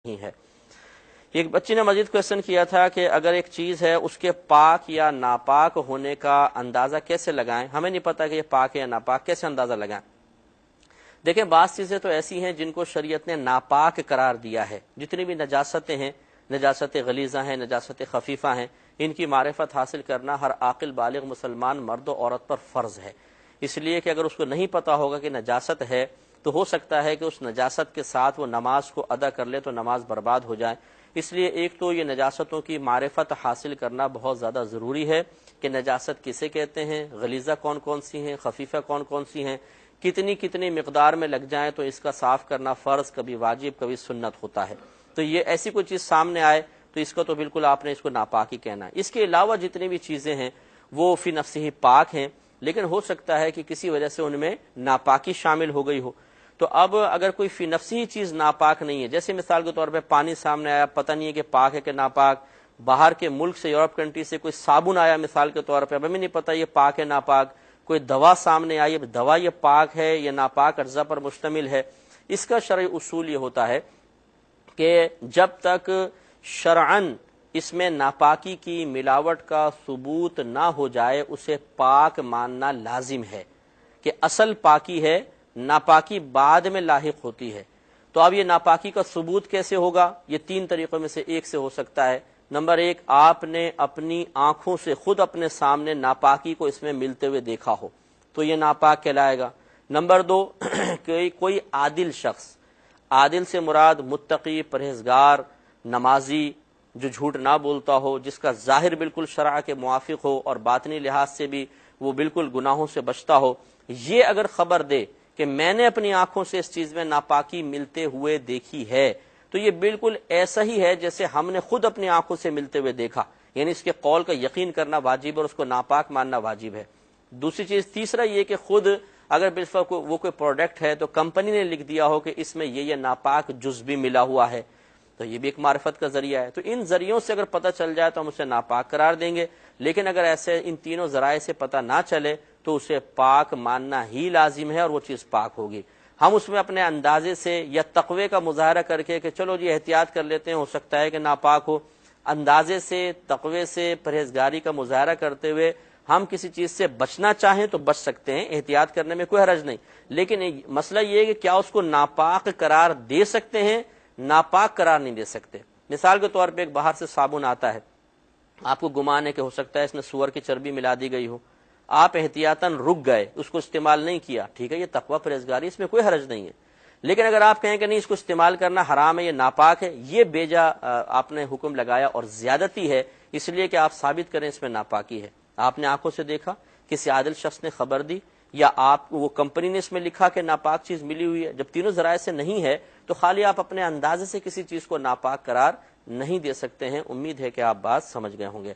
نہیں ہے۔ ایک بچی نے مزید کویشچن کیا تھا کہ اگر ایک چیز ہے اس کے پاک یا ناپاک ہونے کا اندازہ کیسے لگائیں، ہمیں نہیں پتا کہ یہ پاک ہے یا ناپاک، کیسے اندازہ لگائیں؟ دیکھیں، بعض چیزیں تو ایسی ہیں جن کو شریعت نے ناپاک قرار دیا ہے۔ جتنی بھی نجاستیں ہیں، نجاست غلیظہ ہیں، نجاست خفیفہ ہیں، ان کی معرفت حاصل کرنا ہر عاقل بالغ مسلمان مرد و عورت پر فرض ہے، اس لیے کہ اگر اس کو نہیں پتا ہوگا کہ نجاست ہے تو ہو سکتا ہے کہ اس نجاست کے ساتھ وہ نماز کو ادا کر لے تو نماز برباد ہو جائے۔ اس لیے ایک تو یہ نجاستوں کی معرفت حاصل کرنا بہت زیادہ ضروری ہے کہ نجاست کسے کہتے ہیں، غلیظہ کون کون سی ہیں، خفیفہ کون کون سی ہیں، کتنی مقدار میں لگ جائیں تو اس کا صاف کرنا فرض، کبھی واجب کبھی سنت ہوتا ہے۔ تو یہ ایسی کوئی چیز سامنے آئے تو اس کو تو بالکل آپ نے اس کو ناپاک ہی کہنا ہے۔ اس کے علاوہ جتنی بھی چیزیں ہیں وہ فی نفسہ ہی پاک ہیں، لیکن ہو سکتا ہے کہ کسی وجہ سے ان میں ناپاکی شامل ہو گئی ہو۔ تو اب اگر کوئی فی نفسی ہی چیز ناپاک نہیں ہے، جیسے مثال کے طور پہ پانی سامنے آیا، پتہ نہیں ہے کہ پاک ہے کہ ناپاک، باہر کے ملک سے، یورپ کنٹری سے کوئی صابن آیا مثال کے طور پہ، اب ہمیں نہیں پتہ یہ پاک ہے ناپاک، کوئی دوا سامنے آئی، اب دوا یہ پاک ہے یا ناپاک اجزاء پر مشتمل ہے۔ اس کا شرعی اصول یہ ہوتا ہے کہ جب تک شرعاً اس میں ناپاکی کی ملاوٹ کا ثبوت نہ ہو جائے اسے پاک ماننا لازم ہے، کہ اصل پاکی ہے، ناپاکی بعد میں لاحق ہوتی ہے۔ تو اب یہ ناپاکی کا ثبوت کیسے ہوگا؟ یہ تین طریقوں میں سے ایک سے ہو سکتا ہے۔ نمبر ایک، آپ نے اپنی آنکھوں سے خود اپنے سامنے ناپاکی کو اس میں ملتے ہوئے دیکھا ہو تو یہ ناپاک کہلائے گا۔ نمبر دو، کہ کوئی عادل شخص، عادل سے مراد متقی، پرہیزگار، نمازی، جو جھوٹ نہ بولتا ہو، جس کا ظاہر بالکل شرع کے موافق ہو اور باطنی لحاظ سے بھی وہ بالکل گناہوں سے بچتا ہو، یہ اگر خبر دے کہ میں نے اپنی آنکھوں سے اس چیز میں ناپاکی ملتے ہوئے دیکھی ہے، تو یہ بالکل ایسا ہی ہے جیسے ہم نے خود اپنی آنکھوں سے ملتے ہوئے دیکھا، یعنی اس کے قول کا یقین کرنا واجب ہے اور اس کو ناپاک ماننا واجب ہے۔ دوسری چیز، تیسرا یہ کہ خود اگر وہ کوئی پروڈکٹ ہے تو کمپنی نے لکھ دیا ہو کہ اس میں یہ ناپاک جز بھی ملا ہوا ہے، تو یہ بھی ایک معرفت کا ذریعہ ہے۔ تو ان ذریعوں سے اگر پتہ چل جائے تو ہم اسے ناپاک قرار دیں گے، لیکن اگر ایسے ان تینوں ذرائع سے پتہ نہ چلے تو اسے پاک ماننا ہی لازم ہے اور وہ چیز پاک ہوگی۔ ہم اس میں اپنے اندازے سے یا تقوی کا مظاہرہ کر کے کہ چلو جی احتیاط کر لیتے ہیں، ہو سکتا ہے کہ ناپاک ہو، اندازے سے، تقوی سے، پرہیزگاری کا مظاہرہ کرتے ہوئے ہم کسی چیز سے بچنا چاہیں تو بچ سکتے ہیں، احتیاط کرنے میں کوئی حرج نہیں، لیکن مسئلہ یہ ہے کہ کیا اس کو ناپاک قرار دے سکتے ہیں؟ ناپاک قرار نہیں دے سکتے۔ مثال کے طور پہ ایک باہر سے صابن آتا ہے، آپ کو گمان ہے کہ ہو سکتا ہے اس میں سور کی چربی ملا دی گئی ہو، آپ احتیاطاً رک گئے، اس کو استعمال نہیں کیا، ٹھیک ہے، یہ تقوی پرہیزگاری، اس میں کوئی حرج نہیں ہے۔ لیکن اگر آپ کہیں کہ نہیں اس کو استعمال کرنا حرام ہے، یہ ناپاک ہے، یہ بیجا آپ نے حکم لگایا اور زیادتی ہے، اس لیے کہ آپ ثابت کریں اس میں ناپاکی ہے۔ آپ نے آنکھوں سے دیکھا، کسی عادل شخص نے خبر دی، یا آپ وہ کمپنی نے اس میں لکھا کہ ناپاک چیز ملی ہوئی ہے، جب تینوں ذرائع سے نہیں ہے تو خالی آپ اپنے اندازے سے کسی چیز کو ناپاک قرار نہیں دے سکتے ہیں۔ امید ہے کہ آپ بات سمجھ گئے ہوں گے۔